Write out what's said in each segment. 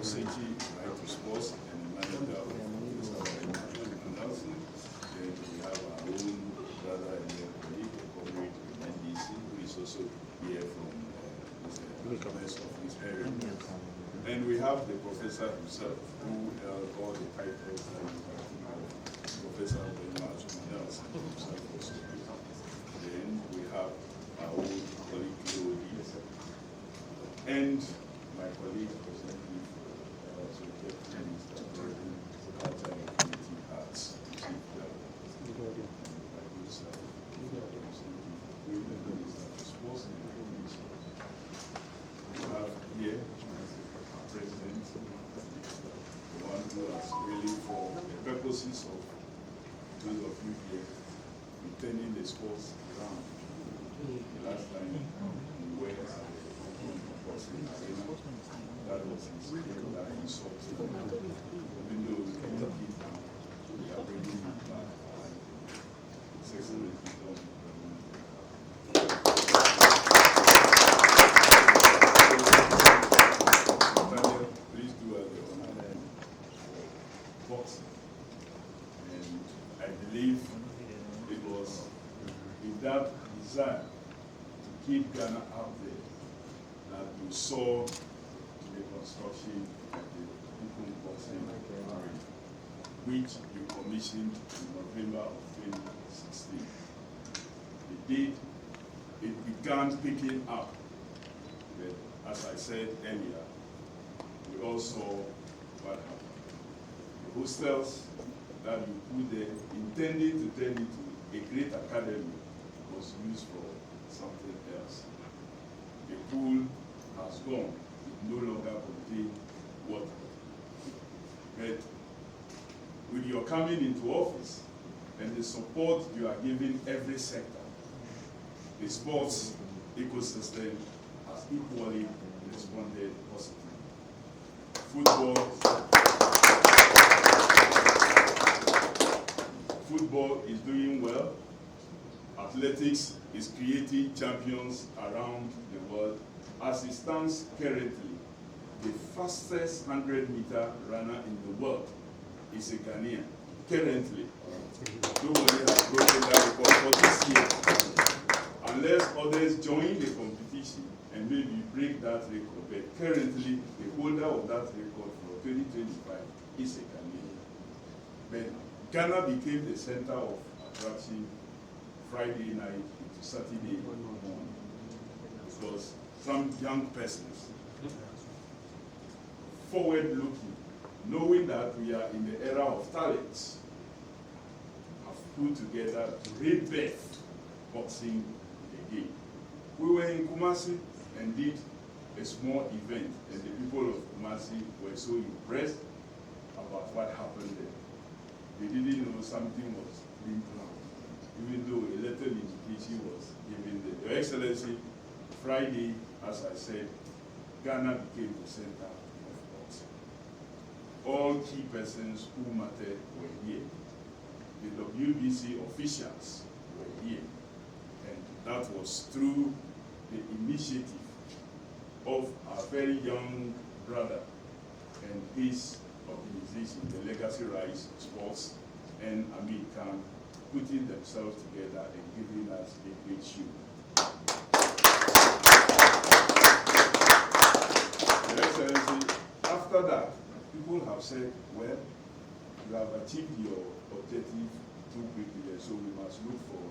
City, right to sports, and the manager of announcement. Then we have our own brother and colleague, comrade NDC, who is also here from the government of this area. And we have the professor himself, who held all the titles that you can think of. Professor Nelson himself also. Then we have our own colleague Lodi, and my colleague President here, President, the one who has really, for the purposes of those of you here, returning the sports around. The last time we were at the boxing arena, that was his game that he saw. Even though we can keep it down, we are bringing it back. It's excellently done. That desire to keep Ghana out there that you saw the construction of the Open Boxing Arena, which you commissioned in November of 2016. It began picking up, but as I said earlier, we all saw what happened. The hostels that you put there, intending to turn into a great academy, was used for something else. The pool has gone. It no longer contains water. But with your coming into office and the support you are giving every sector, the sports ecosystem has equally responded positively. Football is doing well. Athletics is creating champions around the world. As it stands currently, the fastest 100-meter runner in the world is a Ghanaian. Currently, nobody has broken that record for this year. Unless others join the competition and maybe break that record. But currently, the holder of that record for 2025 is a Ghanaian. But Ghana became the center of attraction Friday night to Saturday morning, because some young persons, forward-looking, knowing that we are in the era of talents, have put together to rebirth boxing again. We were in Kumasi and did a small event, and the people of Kumasi were so impressed about what happened there. They didn't know something was being planned, even though a little indication was given there. Your Excellency, Friday, as I said, Ghana became the center of boxing. All key persons who mattered were here. The WBC officials were here. And that was through the initiative of our very young brother and his organization, the Legacy Rise Sports and Amin Khan, putting themselves together and giving us a great show. Your Excellency, after that, people have said, well, you have achieved your objective too quickly, so we must look for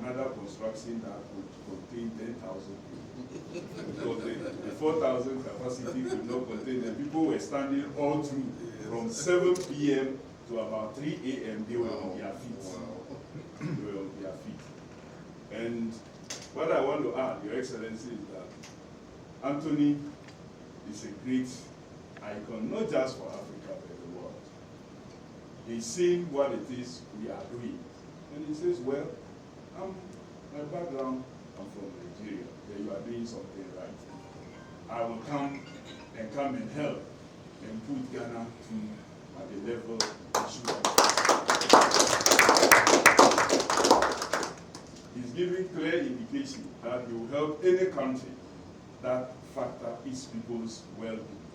another construction that would contain 10,000 people. Because the 4,000 capacity could not contain them. People were standing all through from 7 p.m. to about 3 a.m. They were on their feet. They were on their feet. And what I want to add, Your Excellency, is that Anthony is a great icon, not just for Africa, but the world. He's seeing what it is we are doing. And he says, well, my background, I'm from Nigeria. Then you are doing something right. I will come and help and put Ghana at the level it should be. He's giving clear indication that he will help any country that factor is people's well-being.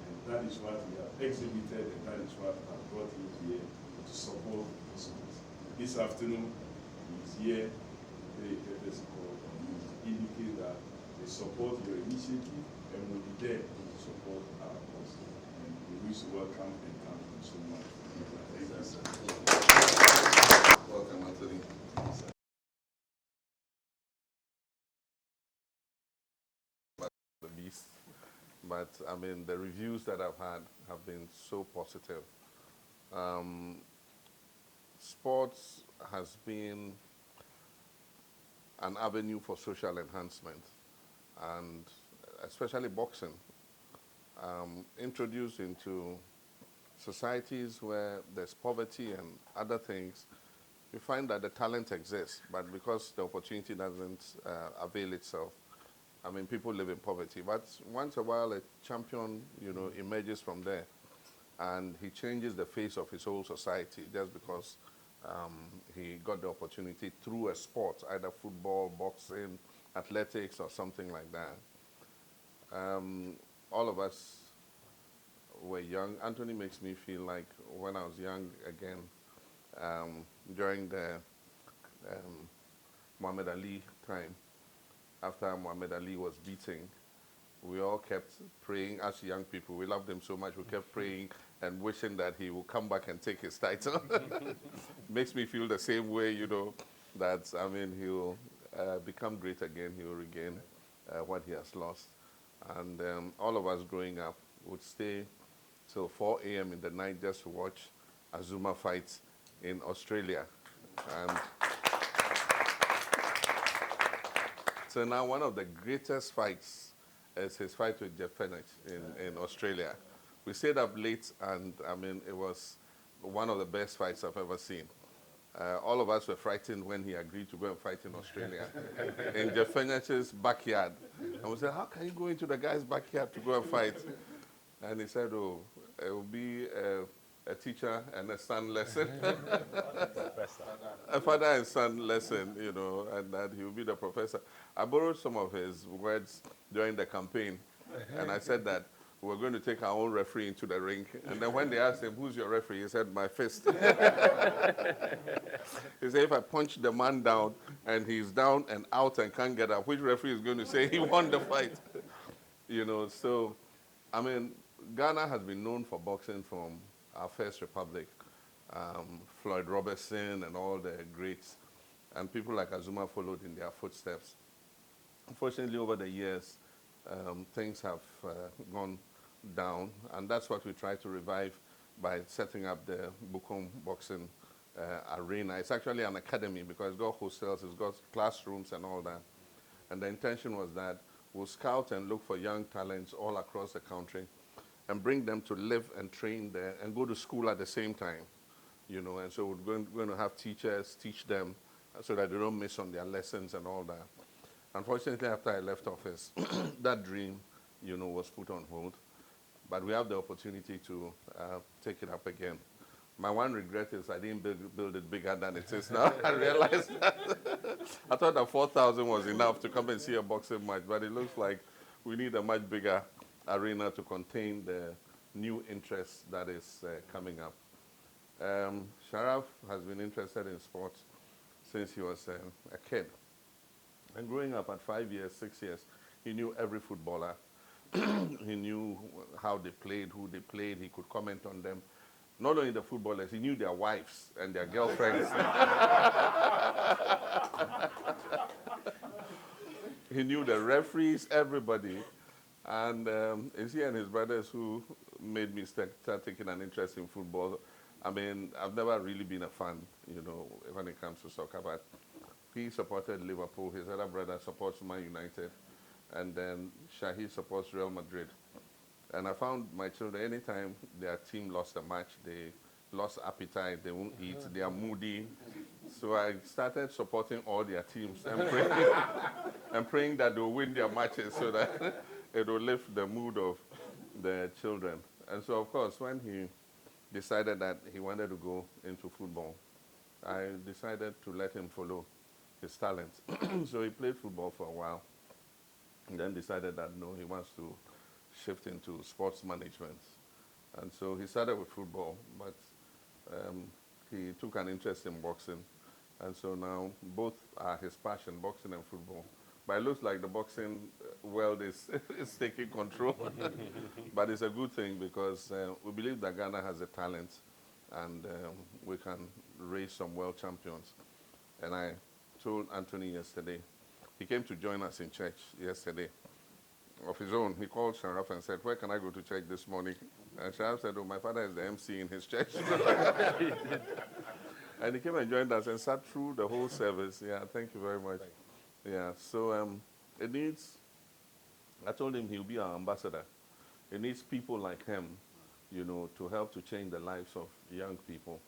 And that is what we have exhibited, and that is what I brought him here to support the schools. This afternoon, he is here, very purposeful, to indicate that they support your initiative and will be there to support our cause. And we wish to welcome and thank you so much. Thank you, sir. Welcome, Anthony. The least, but I mean, the reviews that I've had have been so positive. Sports has been an avenue for social enhancement, and especially boxing. Introduced into societies where there's poverty and other things, you find that the talent exists, but because the opportunity doesn't avail itself, I mean, people live in poverty. But once a while, a champion, emerges from there, and he changes the face of his whole society just because he got the opportunity through a sport, either football, boxing, athletics, or something like that. All of us were young. Anthony makes me feel like when I was young again, during the Muhammad Ali time, after Muhammad Ali was beaten, we all kept praying as young people. We loved him so much, we kept praying and wishing that he would come back and take his title. Makes me feel the same way, that, I mean, he'll become great again, he'll regain what he has lost. And all of us growing up would stay till 4 a.m. in the night just to watch Azuma fight in Australia. And so now one of the greatest fights is his fight with Jeff Fenech in Australia. We stayed up late, and I mean, it was one of the best fights I've ever seen. All of us were frightened when he agreed to go and fight in Australia, in Jeff Fenech's backyard. And we said, how can you go into the guy's backyard to go and fight? And he said, oh, it will be a teacher and a son lesson. A father and son lesson, and that he will be the professor. I borrowed some of his words during the campaign, and I said that we're going to take our own referee into the ring. And then when they asked him, who's your referee? He said, my fist. He said, if I punch the man down and he's down and out and can't get up, which referee is going to say he won the fight? So, I mean, Ghana has been known for boxing from our first republic. Floyd Robertson and all the greats. And people like Azuma followed in their footsteps. Unfortunately, over the years, things have gone down, and that's what we try to revive by setting up the Bukom Boxing Arena. It's actually an academy because it's got hostels, it's got classrooms and all that. And the intention was that we'll scout and look for young talents all across the country and bring them to live and train there and go to school at the same time, and so we're going to have teachers teach them so that they don't miss on their lessons and all that. Unfortunately, after I left office, that dream, was put on hold. But we have the opportunity to take it up again. My one regret is I didn't build it bigger than it is now. I realized that. I thought that 4,000 was enough to come and see a boxing match, but it looks like we need a much bigger arena to contain the new interest that is coming up. Sharaf has been interested in sports since he was a kid. And growing up at 5 years, 6 years, he knew every footballer. He knew how they played, who they played. He could comment on them. Not only the footballers, he knew their wives and their girlfriends. He knew the referees, everybody. And it's he and his brothers who made me start taking an interest in football. I mean, I've never really been a fan, when it comes to soccer, but he supported Liverpool. His other brother supports Man United. And then Shahi supports Real Madrid. And I found my children, anytime their team lost a match, they lost appetite, they won't eat, they are moody. So I started supporting all their teams and praying that they'll win their matches so that it will lift the mood of the children. And so, of course, when he decided that he wanted to go into football, I decided to let him follow his talent. So he played football for a while. and then decided that no, he wants to shift into sports management. And so he started with football, but he took an interest in boxing. And so now both are his passion, boxing and football. But it looks like the boxing world is, is taking control. But it's a good thing because we believe that Ghana has the talent and we can raise some world champions. And I told Anthony yesterday, he came to join us in church yesterday. Of his own, he called Sharaf and said, where can I go to church this morning? And Sharaf said, oh, my father is the MC in his church. And he came and joined us and sat through the whole service. Yeah, thank you very much. Yeah, so it needs, I told him he'll be our ambassador. It needs people like him, you know, to help to change the lives of young people.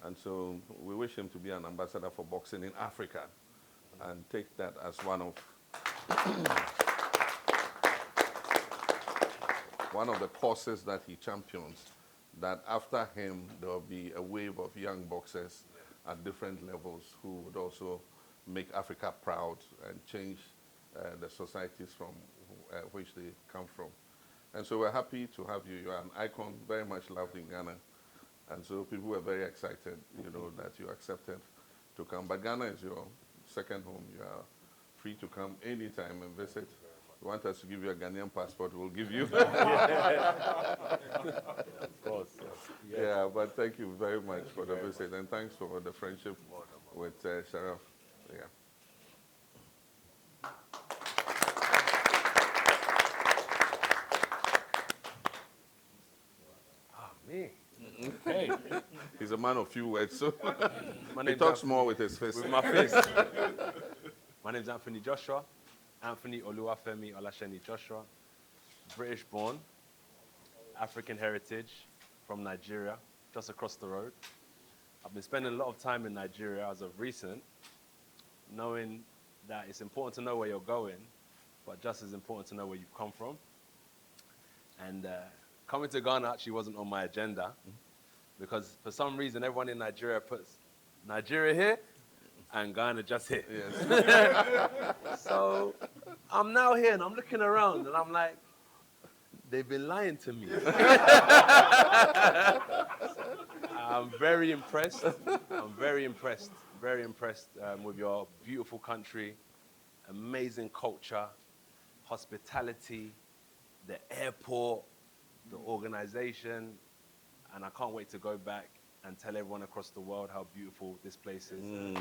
And so we wish him to be an ambassador for boxing in Africa and take that as one of the causes that he champions, that after him there will be a wave of young boxers at different levels who would also make Africa proud and change the societies from which they come from. And so we're happy to have you. You're an icon, very much loved in Ghana. And so people were very excited, you know, that you accepted to come. But Ghana is your second home. You are free to come anytime and visit. You want us to give you a Ghanaian passport, we'll give you. Of course. Yes. Yeah, but thank you very much for the visit, and thanks for the friendship with Sharaf. Yeah. Me? Okay. He's a man of few words, so My he name's talks Anthony, more with his fist. with my fist. My name's Anthony Joshua. Anthony Oluwafemi Olasheni Joshua. British born, African heritage from Nigeria, just across the road. I've been spending a lot of time in Nigeria as of recent, knowing that it's important to know where you're going, but just as important to know where you've come from. And coming to Ghana actually wasn't on my agenda, because for some reason everyone in Nigeria puts Nigeria here and Ghana just here. Yes. So I'm now here and I'm looking around and I'm like, they've been lying to me. I'm very impressed. I'm very impressed with your beautiful country, amazing culture, hospitality, the airport, the organization, and I can't wait to go back and tell everyone across the world how beautiful this place is. Yeah.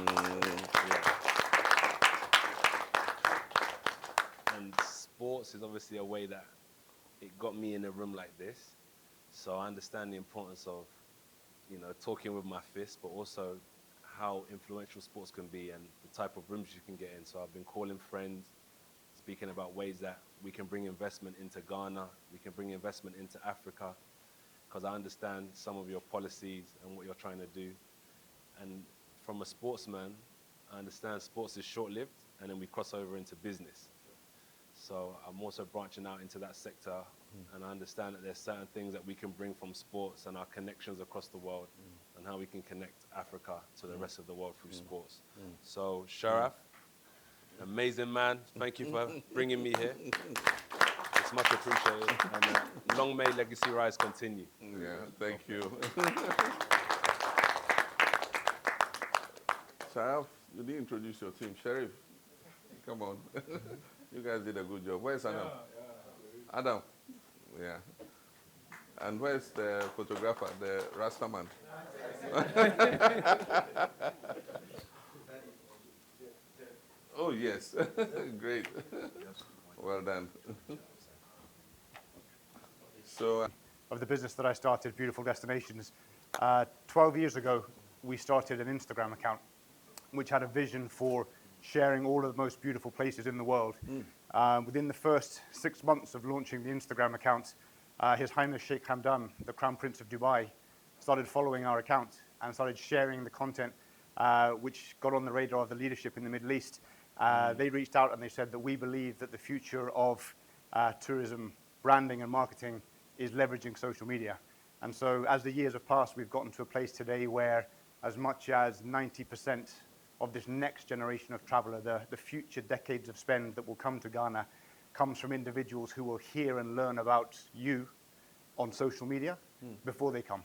And sports is obviously a way that it got me in a room like this. So I understand the importance of, you know, talking with my fist, but also how influential sports can be and the type of rooms you can get in. So I've been calling friends, speaking about ways that we can bring investment into Ghana, we can bring investment into Africa, because I understand some of your policies and what you're trying to do. And from a sportsman, I understand sports is short-lived, and then we cross over into business. So I'm also branching out into that sector, and I understand that there's certain things that we can bring from sports and our connections across the world, and how we can connect Africa to the rest of the world through sports. So Sharaf, amazing man, thank you for bringing me here. It's much appreciated, and long may Legacy Rise continue. Yeah, thank you. Sharaf, you didn't introduce your team. Sheriff, come on. You guys did a good job. Where's Adam? Adam? Yeah. And where's the photographer, the Rasta man? Oh, yes. Great. Well done. So, of the business that I started, Beautiful Destinations. 12 years ago, we started an Instagram account, which had a vision for sharing all of the most beautiful places in the world. Within the first 6 months of launching the Instagram account, His Highness Sheikh Hamdan, the Crown Prince of Dubai, started following our account and started sharing the content, which got on the radar of the leadership in the Middle East. They reached out and they said that we believe that the future of tourism, branding and marketing is leveraging social media. And so as the years have passed, we've gotten to a place today where as much as 90% of this next generation of traveler, the future decades of spend that will come to Ghana, comes from individuals who will hear and learn about you on social media before they come.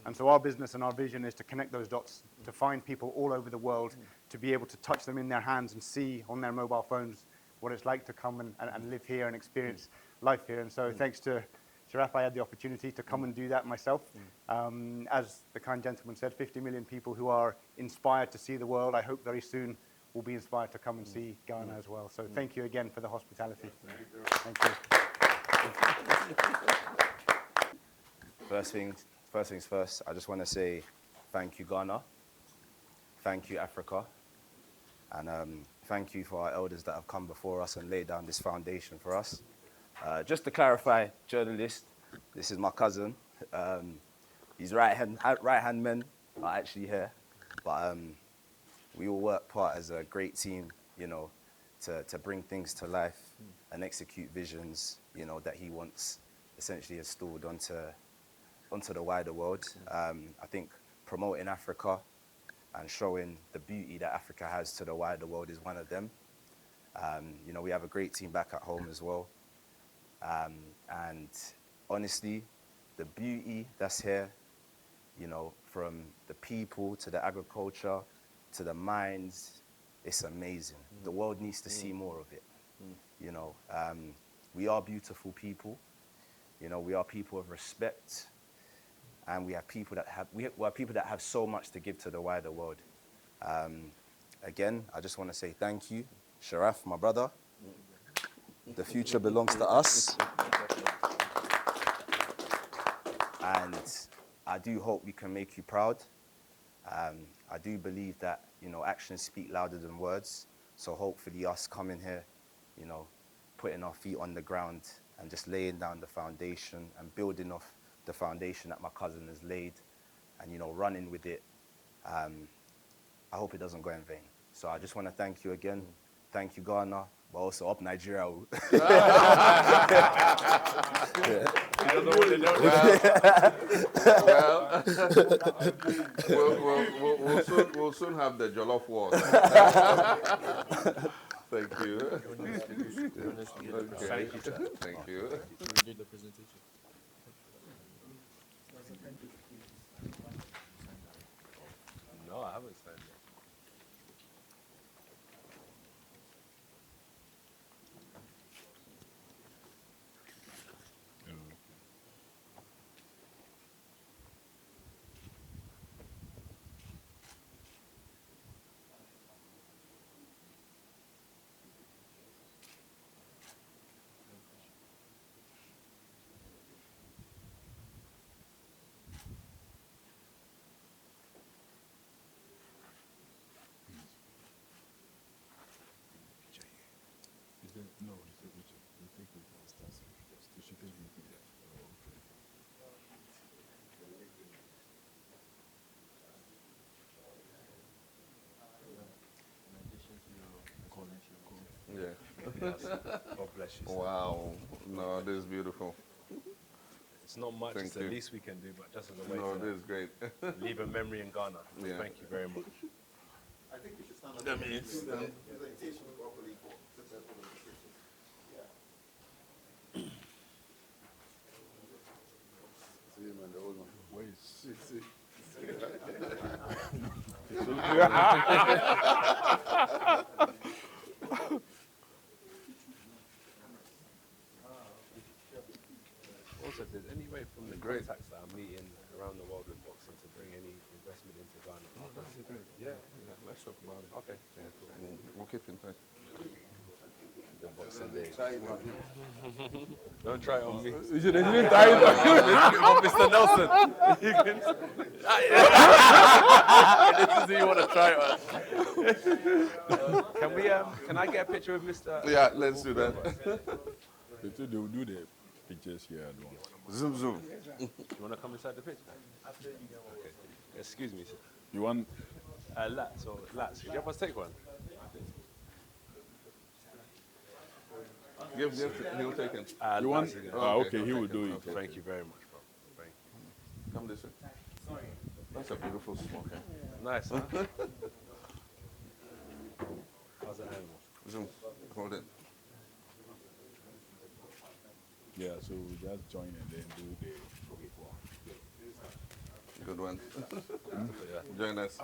And so our business and our vision is to connect those dots, to find people all over the world, to be able to touch them in their hands and see on their mobile phones what it's like to come and live here and experience life here. And so thanks to Sharaf, I had the opportunity to come and do that myself. As the kind gentleman said, 50 million people who are inspired to see the world, I hope very soon will be inspired to come and see Ghana as well. So thank you again for the hospitality. Thank you. First things first, I just want to say thank you, Ghana. Thank you, Africa. And thank you for our elders that have come before us and laid down this foundation for us. Just to clarify, journalist, this is my cousin. His right-hand men are actually here. But we all work part as a great team, you know, to bring things to life and execute visions, you know, that he wants essentially installed onto the wider world. I think promoting Africa and showing the beauty that Africa has to the wider world is one of them. You know, we have a great team back at home as well. And honestly, the beauty that's here, you know, from the people to the agriculture to the mines, it's amazing. The world needs to see more of it. You know, we are beautiful people. You know, we are people of respect. And we are people that have so much to give to the wider world. Again, I just want to say thank you, Sharaf, my brother. The future belongs to us. And I do hope we can make you proud. I do believe that, you know, actions speak louder than words. So hopefully us coming here, you know, putting our feet on the ground and just laying down the foundation and building off the foundation that my cousin has laid and, you know, running with it, I hope it doesn't go in vain. So I just want to thank you again. Thank you, Ghana, but also up Nigeria. We'll soon have the jollof wars. Thank you. Okay. Thank you. We did the presentation. No, I haven't signed it. No, the signature. We take it downstairs. She should take it there. Oh, okay. In addition to your college, Yeah. God bless you. Sir. Wow. No, this is beautiful. It's not much, Thank it's you. the least we can do, but just as a way No, to this is great. leave a memory in Ghana. Yeah. Thank you very much. I think we should stand up and do the presentation properly for successful presentation. Yeah. see him and the old one. Where is see. Also, if there's any way from the Great. contacts that I'm meeting around the world with boxing to bring any investment into Ghana. Yeah, let's talk about it. Okay. We'll keep in touch. The boxing day. Don't try it on me. You didn't try it. Oh, Mr. Nelson. You can. This is who you want to try it on. Can we? Can I get a picture with Mr. Yeah, let's do that. They said they will do the pictures here at once. Zoom, zoom. You want to come inside the picture? Okay. Excuse me, sir. You want? Lats. Did you have us take one? Give, he'll take it. You want? Lats again. Okay, he will do it. Thank you very much, bro. Thank you. Come this way. That's a beautiful smoke. Eh? Nice, huh? How's that angle? Zoom. Hold it. Yeah, so we just join and then do the Good one. Join us.